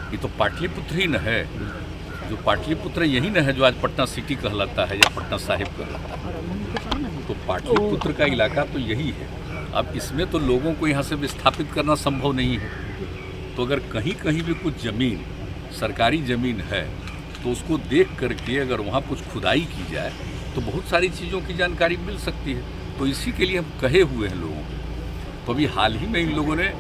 ये तो पाटलिपुत्र ही न है। जो पाटलिपुत्र यही न है जो आज पटना सिटी कहलाता है या पटना साहिब कहलाता है। तो पाटलिपुत्र का इलाका तो यही है। अब इसमें तो लोगों को यहाँ से विस्थापित करना संभव नहीं है। तो अगर कहीं कहीं भी कुछ ज़मीन सरकारी ज़मीन है तो उसको देख करके अगर वहाँ कुछ खुदाई की जाए तो बहुत सारी चीज़ों की जानकारी मिल सकती है। तो इसी के लिए हम कहे हुए हैं लोगों को। तो अभी हाल ही में इन लोगों ने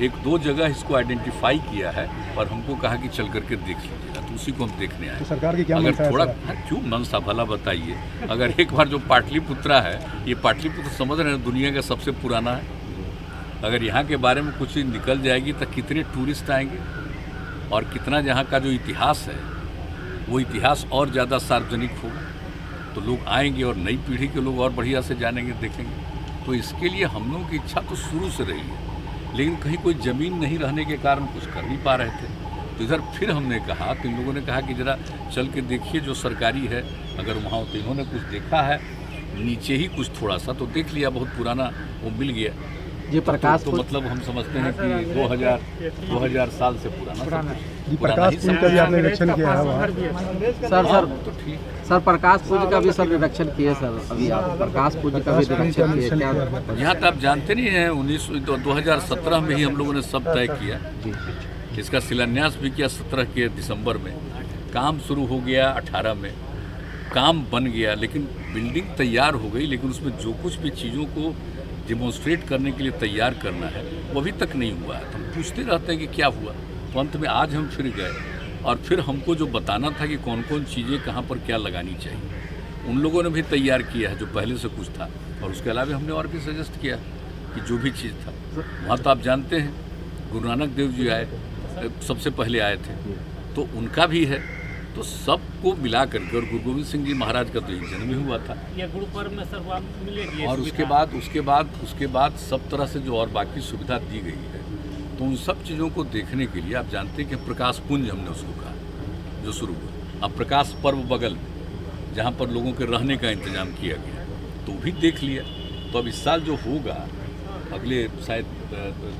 1-2 जगह इसको आइडेंटिफाई किया है और हमको कहा कि चल करके देख लीजिएगा, तो उसी को हम देखने आए। तो सरकार की क्या अगर थोड़ा क्यों मनसा भला बताइए। अगर एक बार जो पाटलिपुत्रा है, ये पाटलिपुत्र समझ रहे हैं दुनिया का सबसे पुराना है। अगर यहाँ के बारे में कुछ निकल जाएगी तो कितने टूरिस्ट आएंगे और कितना यहाँ का जो इतिहास है वो इतिहास और ज़्यादा सार्वजनिक होगा, तो लोग आएंगे और नई पीढ़ी के लोग और बढ़िया से जानेंगे देखेंगे। तो इसके लिए हम लोगों की इच्छा तो शुरू से रही है, लेकिन कहीं कोई ज़मीन नहीं रहने के कारण कुछ कर नहीं पा रहे थे। तो इधर फिर हमने कहा तो इन लोगों ने कहा कि ज़रा चल के देखिए जो सरकारी है, अगर वहाँ तो इन्होंने कुछ देखा है नीचे ही कुछ थोड़ा सा तो देख लिया, बहुत पुराना वो मिल गया जी। प्रकाश तो मतलब हम समझते हैं कि 2000 साल से पुराना जी। प्रकाश पुंज का भी आपने निरीक्षण किया है वहाँ? सर तो ठीक। सर प्रकाश पुंज का भी सर निरीक्षण किए सर, अभी आप प्रकाश पुंज का भी निरीक्षण किए क्या? यहाँ तो आप जानते नहीं हैं 2017 में ही हम लोगों ने सब तय किया। इसका शिलान्यास भी किया 17 के दिसंबर में। काम शुरू हो गया 18 में, काम बन गया, लेकिन बिल्डिंग तैयार हो गई, लेकिन उसमें जो कुछ भी चीज़ों को डेमोन्स्ट्रेट करने के लिए तैयार करना है वो अभी तक नहीं हुआ है। तो हम पूछते रहते हैं कि क्या हुआ। तो अंत में आज हम फिर गए और फिर हमको जो बताना था कि कौन कौन चीज़ें कहाँ पर क्या लगानी चाहिए, उन लोगों ने भी तैयार किया है जो पहले से कुछ था। और उसके अलावा हमने और भी सजेस्ट किया कि जो भी चीज़ था वहाँ, तो आप जानते हैं गुरु नानक देव जी आए, सबसे पहले आए थे, तो उनका भी है। तो सबको मिला करके, और गुरु गोविंद सिंह जी महाराज का तो एक जन्म ही हुआ था। ये गुरु पर्व में सर मिलेगी और उसके बाद सब तरह से जो और बाकी सुविधा दी गई है, तो उन सब चीज़ों को देखने के लिए आप जानते हैं कि प्रकाश पुंज हमने उसको कहा जो शुरू हुआ। अब प्रकाश पर्व बगल में जहाँ पर लोगों के रहने का इंतजाम किया गया तो भी देख लिया। तो अब इस साल जो होगा अगले शायद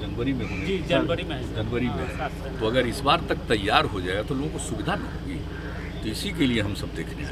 जनवरी में होने, जनवरी में तो अगर इस बार तक तैयार हो जाएगा तो लोगों को सुविधा न होगी। तो इसी के लिए हम सब देख रहे हैं।